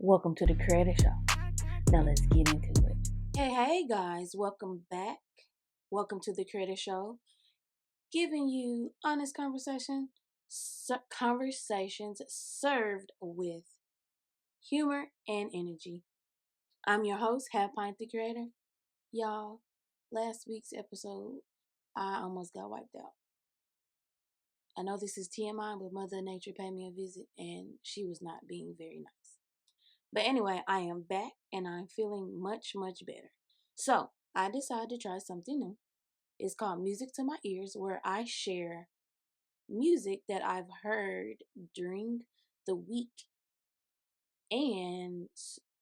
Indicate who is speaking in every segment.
Speaker 1: Welcome to the Creator Show. Now let's get into it.
Speaker 2: Hey guys, welcome back. Welcome to the Creator Show, giving you honest conversations served with humor and energy. I'm your host, Half Pint the Creator. Y'all, last week's episode, I almost got wiped out. I know this is TMI, but Mother Nature paid me a visit and she was not being very nice. But anyway, I am back and I'm feeling much better. So, I decided to try something new. It's called Music to My Ears, where I share music that I've heard during the week. And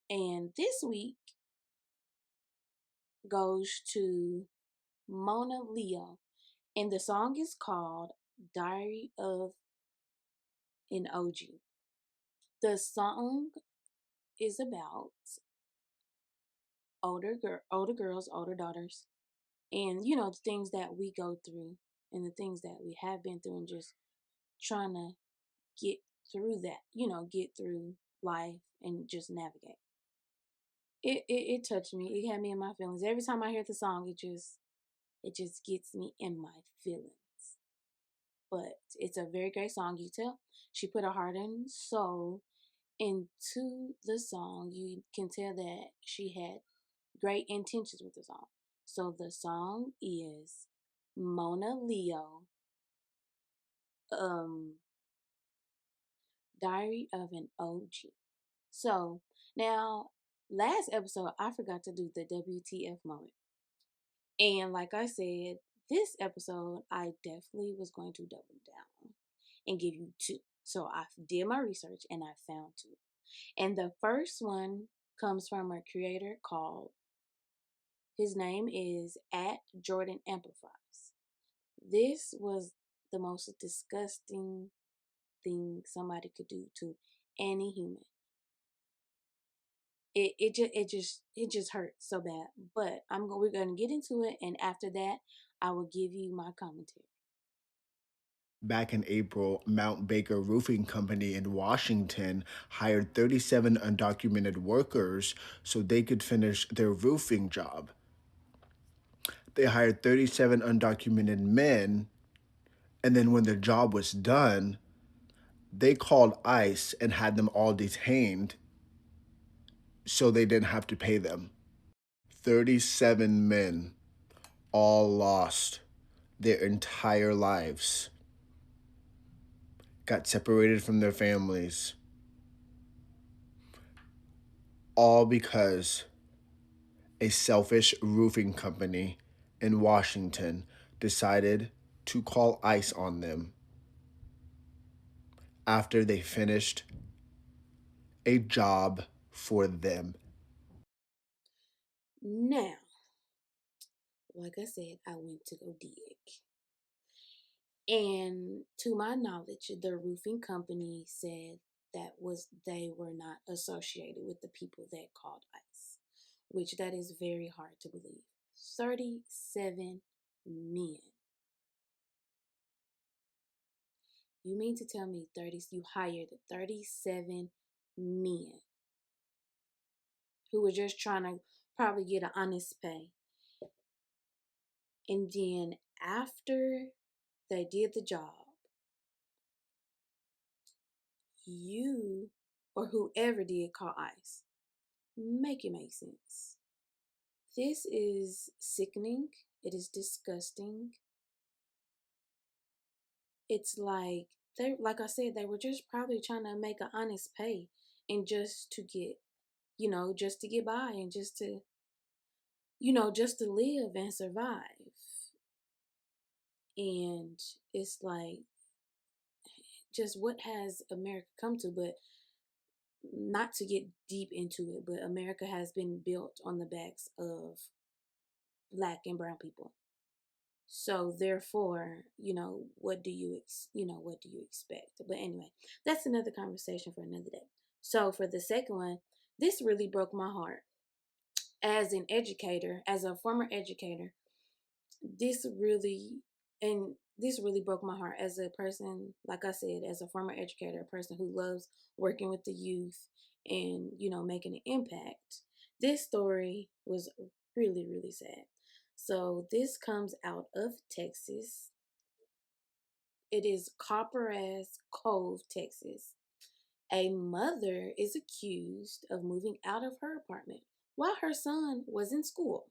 Speaker 2: this week goes to Mona Leo. And the song is called Diary of an OG. The song is about older girls, older daughters, and the things that we go through and the things that we have been through, and just trying to get through that, get through life and just navigate. It touched me. It had me in my feelings. Every time I hear the song, it just gets me in my feelings. But it's a very great song. You tell she put her heart and soul into the song. You can tell that she had great intentions with the song. So the song is Mona Leo, Diary of an OG. So now, last episode, I forgot to do the WTF moment. And like I said, this episode, I definitely was going to double down and give you two. So I did my research and I found two. And the first one comes from a creator called, his name is at Jordan Amplifies. This was the most disgusting thing somebody could do to any human. It just hurts so bad. But we're gonna get into it, and after that, I will give you my commentary.
Speaker 3: Back in April, Mount Baker Roofing Company in Washington hired 37 undocumented workers so they could finish their roofing job. They hired 37 undocumented men, and then when the job was done, they called ICE and had them all detained so they didn't have to pay them. 37 men all lost their entire lives, got separated from their families, all because a selfish roofing company in Washington decided to call ICE on them after they finished a job for them.
Speaker 2: Now, like I said, I went to go dig. And to my knowledge, the roofing company said they were not associated with the people that called ICE, which that is very hard to believe. 37 men. You mean to tell me you hired 37 men who were just trying to probably get an honest pay. And then after they did the job, you or whoever did call ICE. Make it make sense. This is sickening. It is disgusting. It's like like I said, they were just probably trying to make an honest pay and just to get, just to get by and just to, just to live and survive. And it's like, just what has America come to? But not to get deep into it, but America has been built on the backs of Black and brown people. So therefore, what do you expect? But anyway, that's another conversation for another day. So for the second one, this really broke my heart. As an educator, as a former educator, this really, and this really broke my heart as a person, like I said, as a former educator, a person who loves working with the youth and, making an impact. This story was really, really sad. So this comes out of Texas. It is Copperas Cove, Texas. A mother is accused of moving out of her apartment while her son was in school,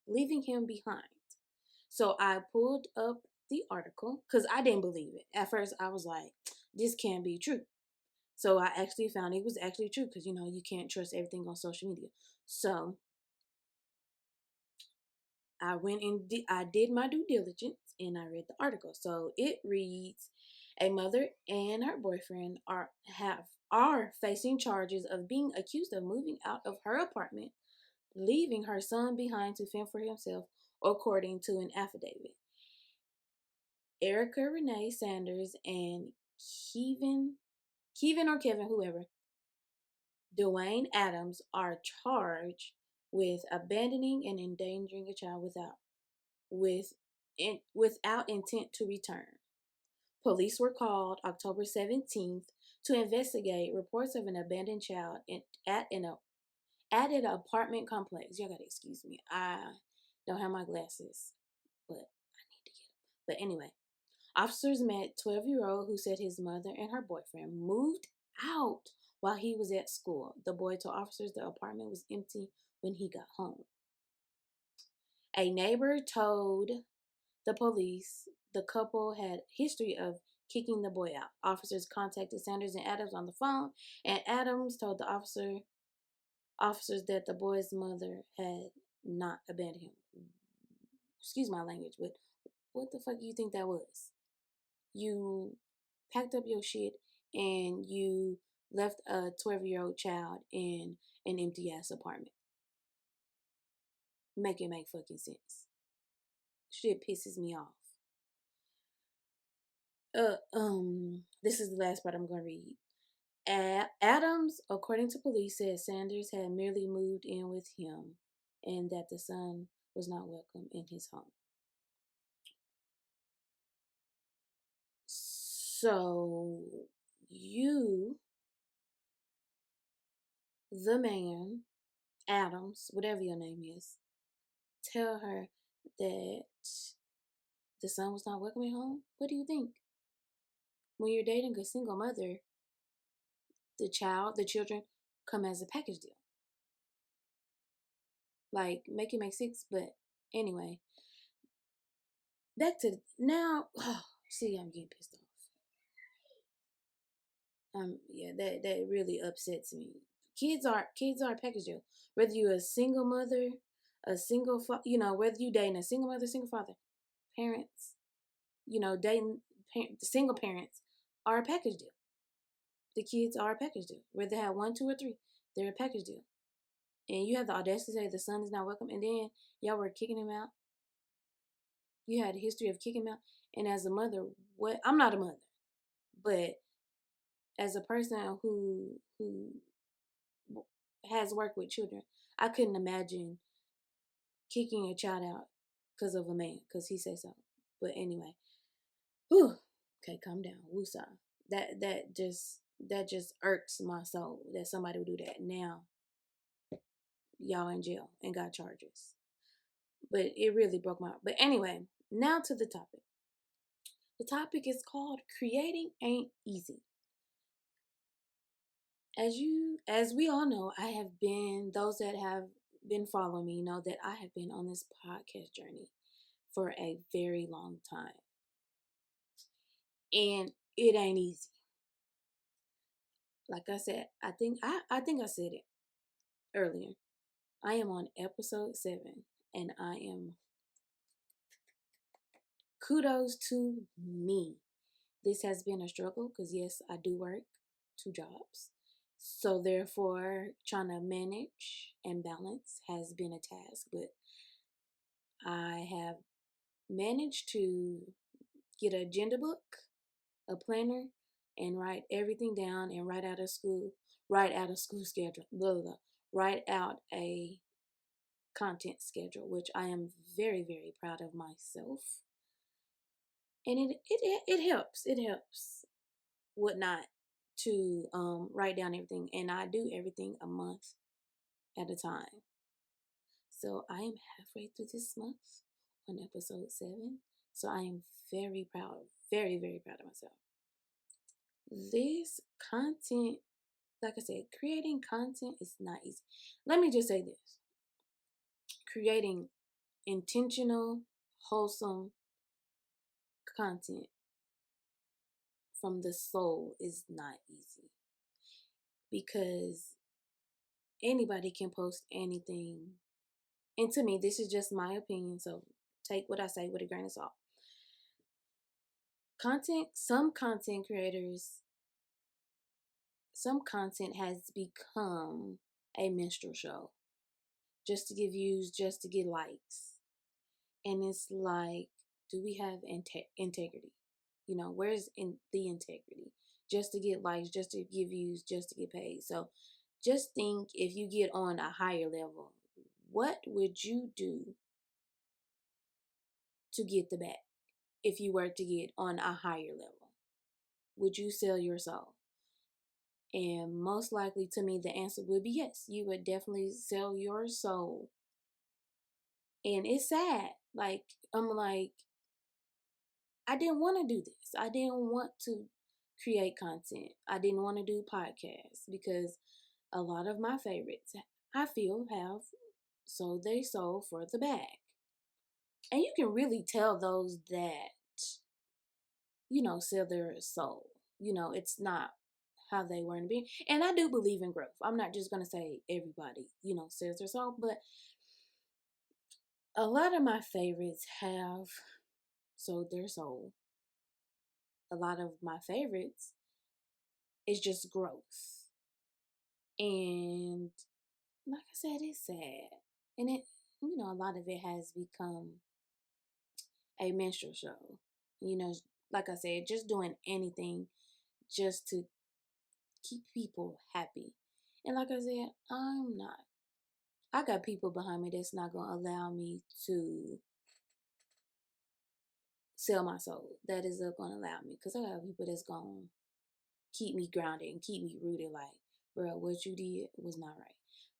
Speaker 2: leaving him behind. So I pulled up the article because I didn't believe it. At first, I was like, this can't be true. So I actually found it was actually true because, you can't trust everything on social media. So I went and I did my due diligence and I read the article. So it reads, a mother and her boyfriend are facing charges of being accused of moving out of her apartment, leaving her son behind to fend for himself, according to an affidavit. Erica Renee Sanders and Kevin, whoever, Dwayne Adams are charged with abandoning and endangering a child without intent to return. Police were called October 17th to investigate reports of an abandoned child at an apartment complex. Y'all gotta excuse me. I don't have my glasses, but I need to get them. But anyway, officers met 12-year-old who said his mother and her boyfriend moved out while he was at school. The boy told officers the apartment was empty when he got home. A neighbor told the police the couple had history of kicking the boy out. Officers contacted Sanders and Adams on the phone, and Adams told the officers that the boy's mother had not abandoned him. Excuse my language, but what the fuck do you think that was? You packed up your shit and you left a 12-year-old child in an empty ass apartment. Make it make fucking sense. Shit pisses me off. This is the last part I'm gonna read. Adams, according to police, said Sanders had merely moved in with him and that the son was not welcome in his home. So, you, the man, Adams, whatever your name is, tell her that the son was not welcome at home? What do you think? When you're dating a single mother, the children come as a package deal. Like, make it make sense. But anyway, back to now. Oh, see, I'm getting pissed off. Yeah, that really upsets me. Kids are a package deal. Whether you're a single mother, whether you dating a single mother, single father, parents, dating single parents are a package deal. The kids are a package deal. Whether they have 1, 2, or 3, they're a package deal. And you have the audacity to say the son is not welcome, and then y'all were kicking him out. You had a history of kicking him out. And as a mother, I'm not a mother, but as a person who has worked with children, I couldn't imagine kicking a child out because of a man, because he said so. But anyway, whew, okay, calm down, woosah. That just irks my soul that somebody would do that. Now, y'all in jail and got charges. But it really broke my heart. But anyway, now to the topic. The topic is called Creating Ain't Easy. As we all know, those that have been following me know that I have been on this podcast journey for a very long time. And it ain't easy. Like I said, I think I said it earlier. I am on episode 7 and I am kudos to me. This has been a struggle because yes, I do work 2 jobs. So therefore, trying to manage and balance has been a task, but I have managed to get an agenda book, a planner, and write everything down and write out a school schedule, write out a content schedule, which I am very, very proud of myself. And it helps. It helps whatnot to write down everything. And I do everything a month at a time. So I am halfway through this month on episode 7. So I am very proud, very, very proud of myself. This content, like I said, creating content is not easy. Let me just say this. Creating intentional, wholesome content from the soul is not easy, because anybody can post anything. And to me, this is just my opinion, so take what I say with a grain of salt. Some content creators, some content has become a minstrel show just to get views, just to get likes. And it's like, do we have integrity? You know, where's the integrity? Just to get likes, just to get views, just to get paid. So just think, if you get on a higher level, what would you do to get the bag? If you were to get on a higher level, would you sell your soul? And most likely, to me, the answer would be yes. You would definitely sell your soul. And it's sad. Like, I'm like, I didn't want to do this. I didn't want to create content. I didn't want to do podcasts, because a lot of my favorites, I feel, have sold their soul for the bag. And you can really tell those that, sell their soul. It's not how they were in the beginning. And I do believe in growth. I'm not just going to say everybody, sells their soul, but a lot of my favorites have sold their soul. A lot of my favorites is just growth. And like I said, it's sad. And a lot of it has become a minstrel show. Like I said, just doing anything just to keep people happy. And like I said, I'm not. I got people behind me that's not going to allow me to sell my soul. That is going to allow me. Because I got people that's going to keep me grounded and keep me rooted. Like, bro, what you did was not right.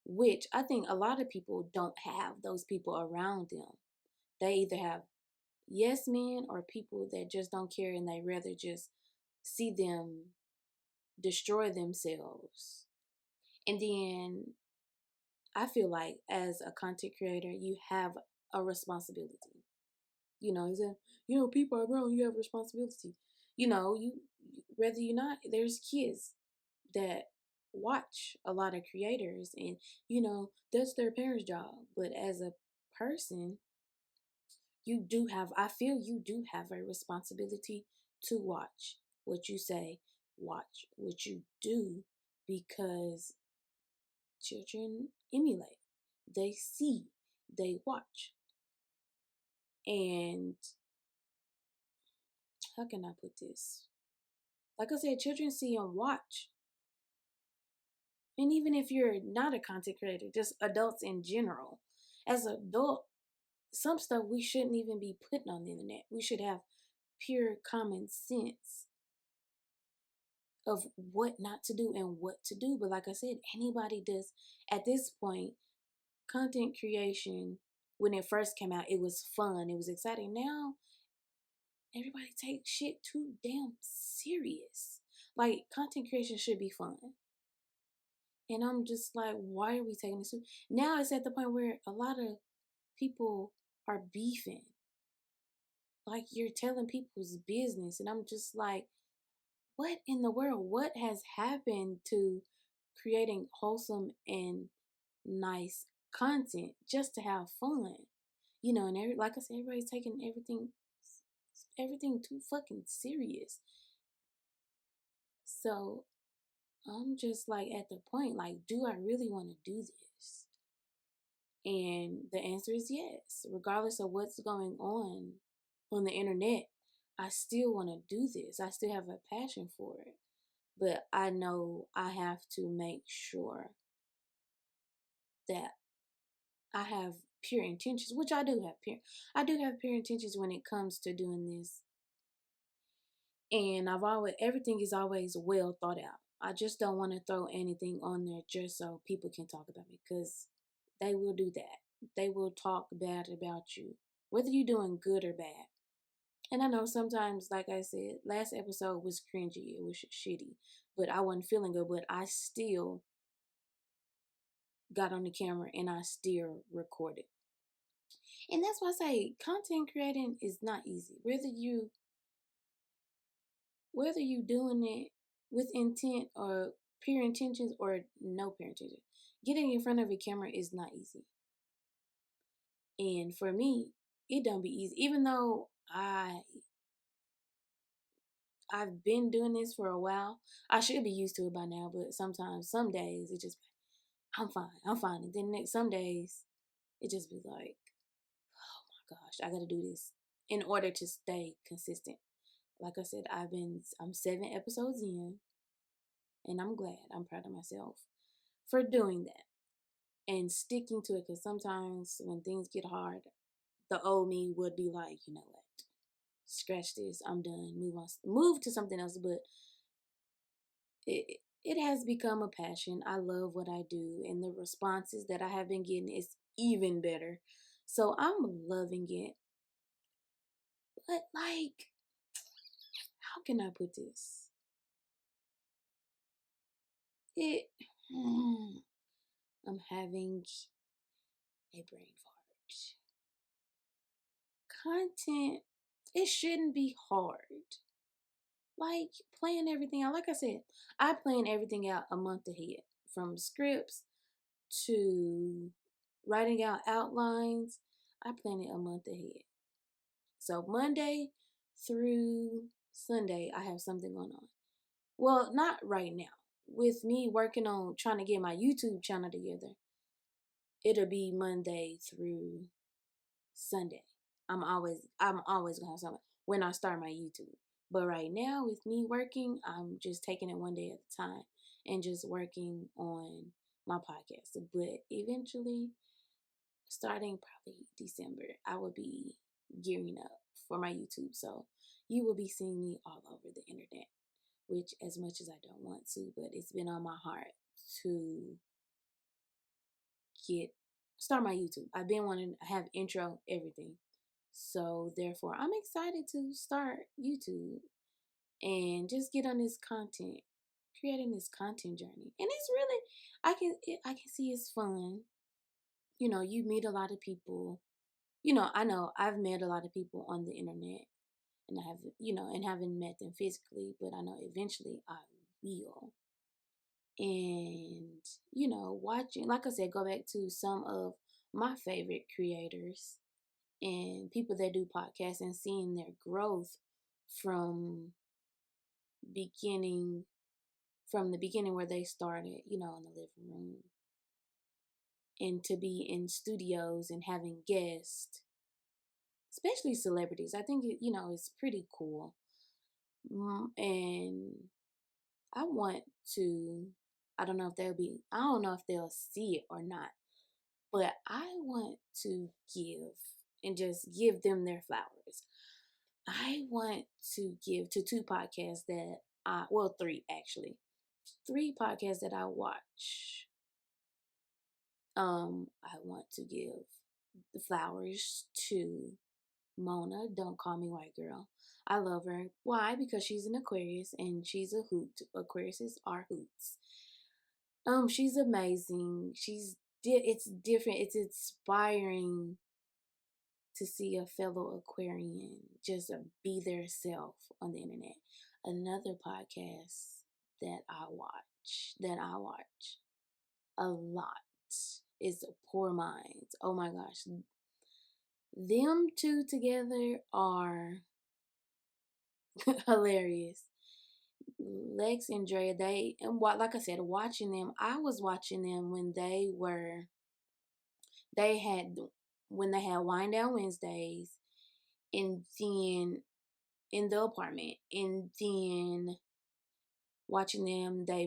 Speaker 2: Which I think a lot of people don't have those people around them. They either have yes men or people that just don't care, and they rather just see them destroy themselves. And then I feel like, as a content creator, you have a responsibility. People are grown, you have a responsibility. You whether you're not, there's kids that watch a lot of creators, and that's their parents' job. But as a person, I feel you do have a responsibility to watch what you say, watch what you do, because children emulate, they see, they watch. And how can I put this? Like I said, children see and watch. And even if you're not a content creator, just adults in general, as an adult, some stuff we shouldn't even be putting on the internet. We should have pure common sense of what not to do and what to do. But like I said, anybody does. At this point, content creation, when it first came out, it was fun, it was exciting. Now everybody takes shit too damn serious. Like, content creation should be fun. And I'm just like, why are we taking this? Now it's at the point where a lot of people are beefing. Like, you're telling people's business. And I'm just like, what in the world? What has happened to creating wholesome and nice content just to have fun? And like I said, everybody's taking everything too fucking serious. So I'm just like, at the point, like, do I really want to do this? And the answer is yes. Regardless of what's going on the internet, I still want to do this. I still have a passion for it. But I know I have to make sure that I have pure intentions, which I do have pure intentions when it comes to doing this And everything is always well thought out. I just don't want to throw anything on there just so people can talk about me, because they will do that. They will talk bad about you, whether you're doing good or bad. And I know sometimes, like I said, last episode was cringy, it was shitty, but I wasn't feeling good, but I still got on the camera and I still recorded. And that's why I say content creating is not easy. Whether you doing it with intent or pure intentions or no pure intention, getting in front of a camera is not easy. And for me, it don't be easy. Even though I've been doing this for a while, I should be used to it by now. But sometimes, some days, it just I'm fine. And then some days, it just be like, oh my gosh, I gotta do this in order to stay consistent. Like I said, I'm 7 episodes in, and I'm glad. I'm proud of myself for doing that and sticking to it. Because sometimes when things get hard, the old me would be like, you know what, scratch this, I'm done, move on, move to something else. But it has become a passion. I love what I do, and the responses that I have been getting is even better. So I'm loving it. But like, how can I put this? It I'm having a brain fart. Content, it shouldn't be hard. Like, plan everything out. Like I said, I plan everything out a month ahead, from scripts to writing out outlines. I plan it a month ahead. So Monday through Sunday, I have something going on. Well, not right now. With me working on trying to get my YouTube channel together, it'll be Monday through Sunday. I'm always gonna have something when I start my YouTube. But right now, with me working, I'm just taking it one day at a time and just working on my podcast. But eventually, starting probably December, I will be gearing up for my YouTube. So you will be seeing me all over the internet, which, as much as I don't want to, but it's been on my heart to get start my YouTube. I've been wanting to have intro, everything. So therefore, I'm excited to start YouTube and just get on this content, creating this content journey. And it's really, I can see it's fun. You know, you meet a lot of people. I know I've met a lot of people on the internet, and I have, and haven't met them physically, but I know eventually I will. And, watching, like I said, go back to some of my favorite creators and people that do podcasts and seeing their growth from beginning from the beginning where they started, in the living room, and to be in studios and having guests, especially celebrities. I think it's pretty cool. And I want to I don't know if they'll see it or not, but I want to give them their flowers. I want to give to two podcasts three actually. Three podcasts that I watch. I want to give the flowers to Mona. Don't call me white girl. I love her. Why? Because she's an Aquarius and she's a hoot. Aquariuses are hoots. She's amazing. It's different. It's inspiring to see a fellow Aquarian just be their self on the internet. Another podcast that I watch a lot is Poor Minds. Oh my gosh. Them two together are hilarious. Lex and Drea, like I said, watching them, I was watching them they had when they had Wind Down Wednesdays, and then in the apartment, and then watching them, they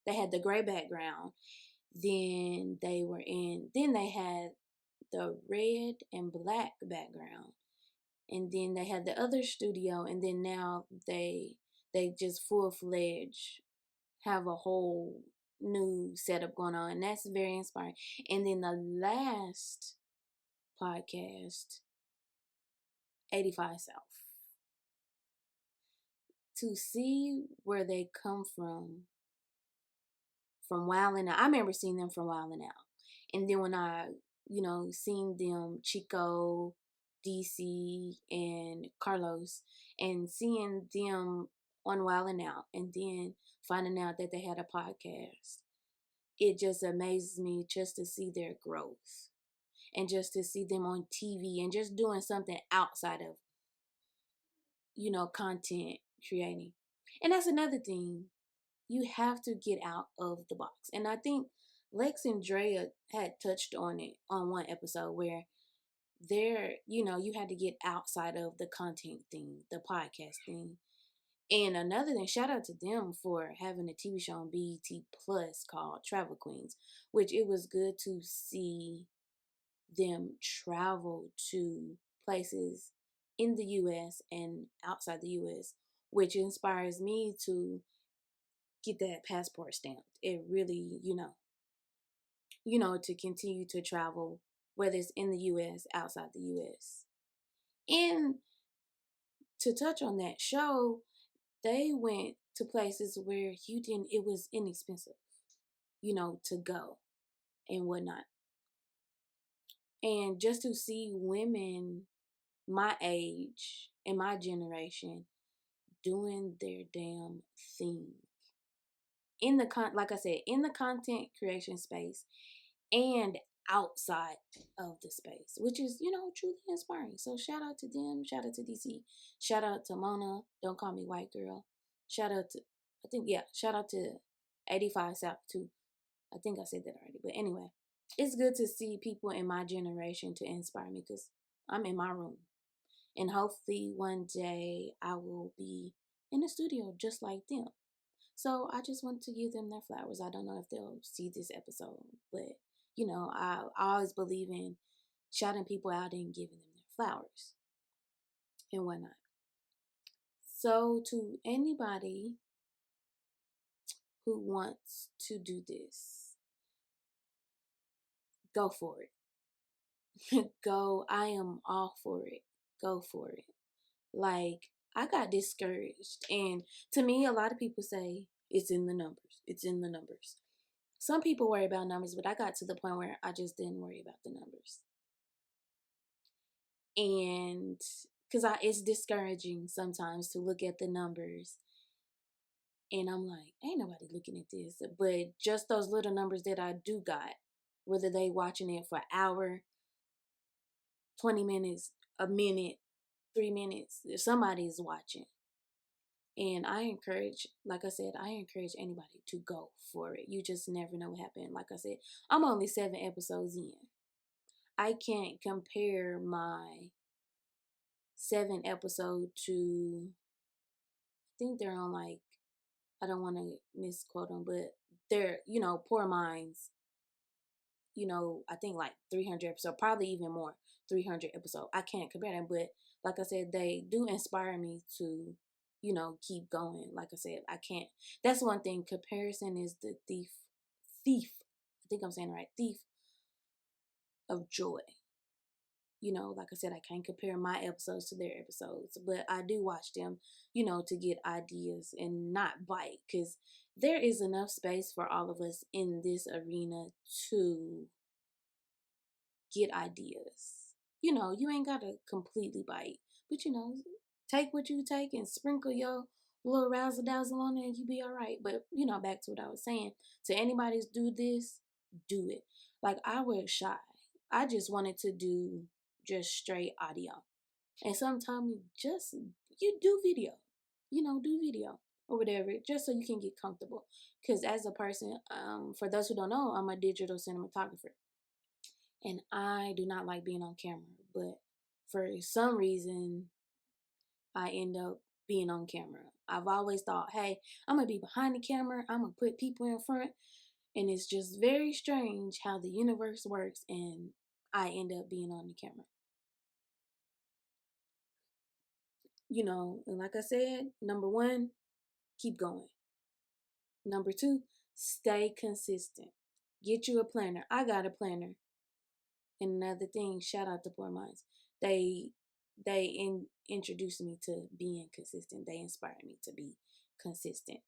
Speaker 2: had the gray background, then they had the red and black background, and then they had the other studio, and then now they just full-fledged have a whole new setup going on, and that's very inspiring. And then the last podcast, 85 South, to see where they come from Wildin' Out. I remember seeing them from Wildin' Out, and then when I, seen them, Chico, DC, and Carlos, and seeing them on Wildin' Out, and then finding out that they had a podcast, it just amazes me just to see their growth and just to see them on TV and just doing something outside of, content creating. And that's another thing. You have to get out of the box. And I think Lex and Drea had touched on it on one episode where you had to get outside of the content thing, the podcast thing. And another thing, shout out to them for having a TV show on BET Plus called Travel Queens, which it was good to see them travel to places in the US and outside the US, which inspires me to get that passport stamped. It really, to continue to travel, whether it's in the US, outside the US. And to touch on that show, they went to places where it was inexpensive, to go and whatnot. And just to see women my age and my generation doing their damn thing like I said, in the content creation space and outside of the space, which is, truly inspiring. So shout out to them, shout out to DC, shout out to Mona, Don't Call Me White Girl, shout out to 85 South too. I think I said that already, but anyway, it's good to see people in my generation to inspire me because I'm in my room. And hopefully one day I will be in the studio just like them. So I just want to give them their flowers. I don't know if they'll see this episode, but I always believe in shouting people out and giving them their flowers and whatnot. So to anybody who wants to do this, go for it. Go. I am all for it. Go for it. Like, I got discouraged. And to me, a lot of people say it's in the numbers. It's in the numbers. Some people worry about numbers, but I got to the point where I just didn't worry about the numbers. And because it's discouraging sometimes to look at the numbers. And I'm like, ain't nobody looking at this. But just those little numbers that I do got, whether they watching it for an hour, 20 minutes, a minute, 3 minutes, if somebody is watching. And I encourage anybody to go for it. You just never know what happened. Like I said, I'm only 7 episodes in. I can't compare my 7 episode to, I think they're on like, I don't want to misquote them, but they're, Poor Minds, I think like 300 episodes, probably even more, 300 episodes. I can't compare them, but like I said, they do inspire me to, keep going. Like I said, I can't. That's one thing. Comparison is the thief. I think I'm saying it right. Thief of joy. Like I said, I can't compare my episodes to their episodes, but I do watch them, to get ideas and not bite, because there is enough space for all of us in this arena to get ideas. You ain't got to completely bite, but take what you take and sprinkle your little razzle dazzle on it and you be all right. But back to what I was saying, to anybody do this, do it. Like, I was shy. I just wanted to do just straight audio, and sometimes you do video, do video or whatever, just so you can get comfortable. Because as a person, for those who don't know, I'm a digital cinematographer. And I do not like being on camera, but for some reason, I end up being on camera. I've always thought, hey, I'm going to be behind the camera. I'm going to put people in front. And it's just very strange how the universe works, and I end up being on the camera. And like I said, number one, keep going. Number two, stay consistent. Get you a planner. I got a planner. And another thing, shout out to Poor Minds. They introduced me to being consistent. They inspired me to be consistent.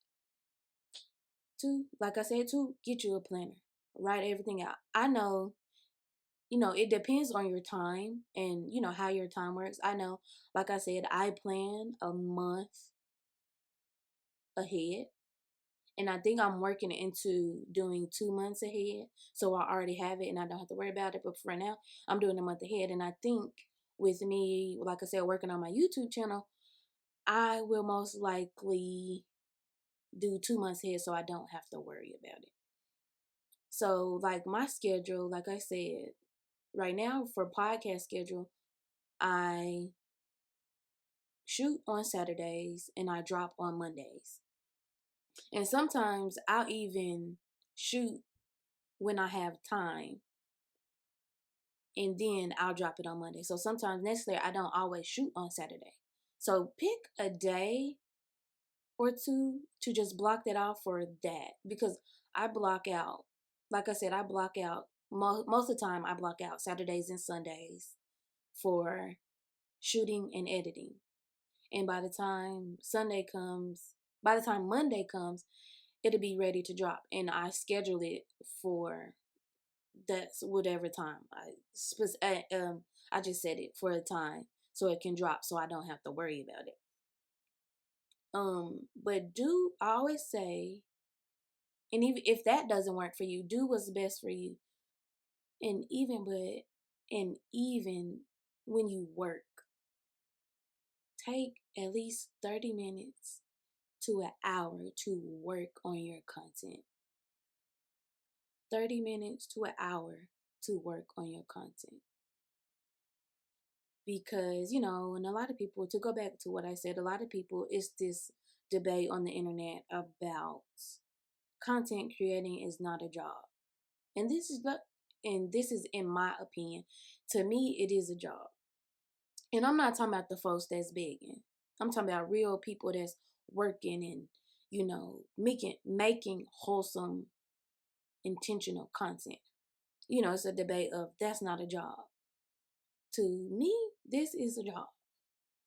Speaker 2: Two, like I said, two, get you a planner. Write everything out. I know, it depends on your time and, how your time works. I know, like I said, I plan a month ahead. And I think I'm working into doing 2 months ahead. So I already have it and I don't have to worry about it. But for now, I'm doing a month ahead. And I think with me, like I said, working on my YouTube channel, I will most likely do 2 months ahead so I don't have to worry about it. So, like my schedule, like I said, right now for podcast schedule, I shoot on Saturdays and I drop on Mondays. And sometimes I'll even shoot when I have time and then I'll drop it on Monday. So sometimes necessarily I don't always shoot on Saturday. So pick a day or two to just block that out for that because I block out, like I said, I block out most of the time. I block out Saturdays and Sundays for shooting and editing. And by the time Monday comes, it'll be ready to drop. And I schedule it for that's whatever time I just set it for a time so it can drop so I don't have to worry about it. But I always say, and even if that doesn't work for you, do what's best for you. And even when you work, take at least 30 minutes to an hour to work on your content. 30 minutes to an hour to work on your content. Because, and a lot of people, to go back to what I said, a lot of people, it's this debate on the internet about content creating is not a job. And this is in my opinion, to me, it is a job. And I'm not talking about the folks that's begging. I'm talking about real people that's working and, making wholesome, intentional content. It's a debate of that's not a job. To me, this is a job.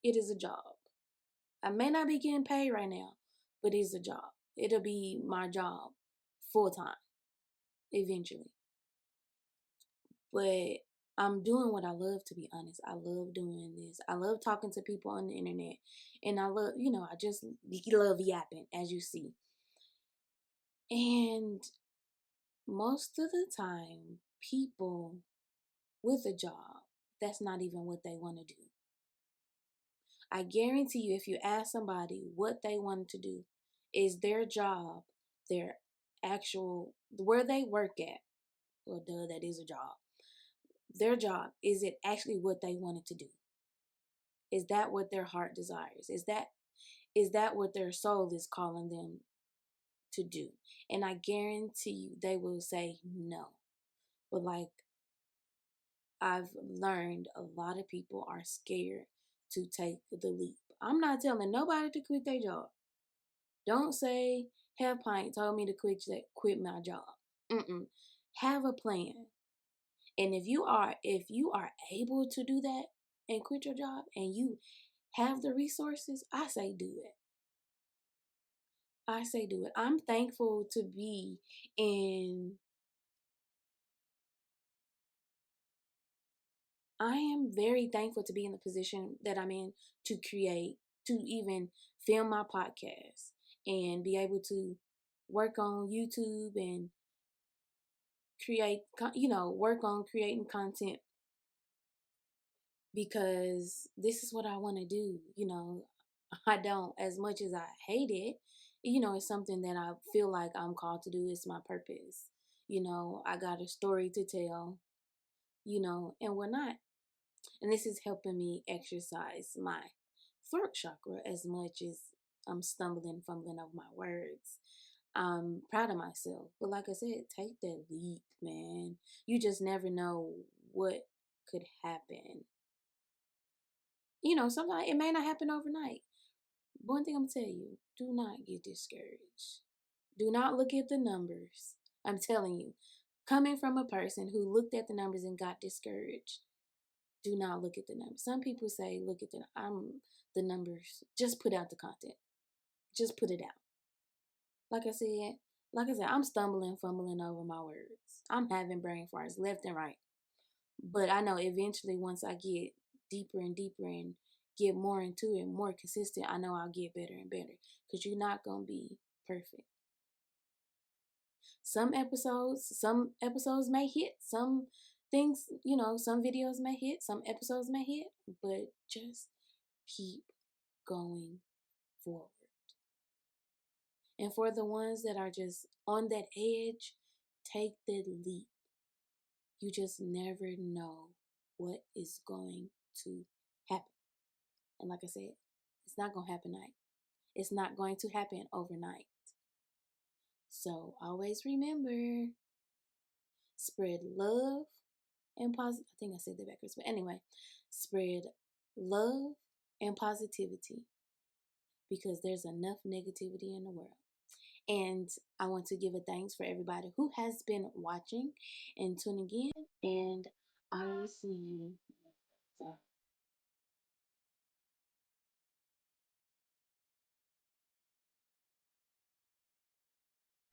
Speaker 2: It is a job. I may not be getting paid right now, but it's a job. It'll be my job full time eventually. But I'm doing what I love, to be honest. I love doing this. I love talking to people on the internet. And I love, I just love yapping, as you see. And most of the time, people with a job, that's not even what they want to do. I guarantee you, if you ask somebody what they wanted to do, is their job, their actual, where they work at, well, duh, that is a job. Their job, is it actually what they wanted to do? Is that what their heart desires? Is that what their soul is calling them to do? And I guarantee you, they will say no. But like I've learned, a lot of people are scared to take the leap. I'm not telling nobody to quit their job. Don't say, Have Pint told me to quit my job. Have a plan. And if you are able to do that and quit your job and you have the resources, I say do it. I'm thankful to be I am very thankful to be in the position that I'm in to create, to even film my podcast and be able to work on YouTube and work on creating content because this is what I want to do. I don't, as much as I hate it, it's something that I feel like I'm called to do. It's my purpose. I got a story to tell, and whatnot. And this is helping me exercise my throat chakra as much as I'm fumbling over my words. I'm proud of myself. But like I said, take that leap, man. You just never know what could happen. sometimes it may not happen overnight. One thing I'm gonna tell you, do not get discouraged. Do not look at the numbers. I'm telling you, coming from a person who looked at the numbers and got discouraged, do not look at the numbers. Some people say, look at the numbers. Just put out the content. Just put it out. Like I said, I'm stumbling, fumbling over my words. I'm having brain farts left and right. But I know eventually once I get deeper and deeper and get more into it, more consistent, I know I'll get better and better. Because you're not going to be perfect. Some episodes may hit. Some things, some videos may hit. Some episodes may hit. But just keep going forward. And for the ones that are just on that edge, take the leap. You just never know what is going to happen. And like I said, it's not going to happen night. It's not going to happen overnight. So always remember, spread love and positive. I think I said that backwards, but anyway, spread love and positivity because there's enough negativity in the world. And I want to give a thanks for everybody who has been watching and tuning in. And I will see you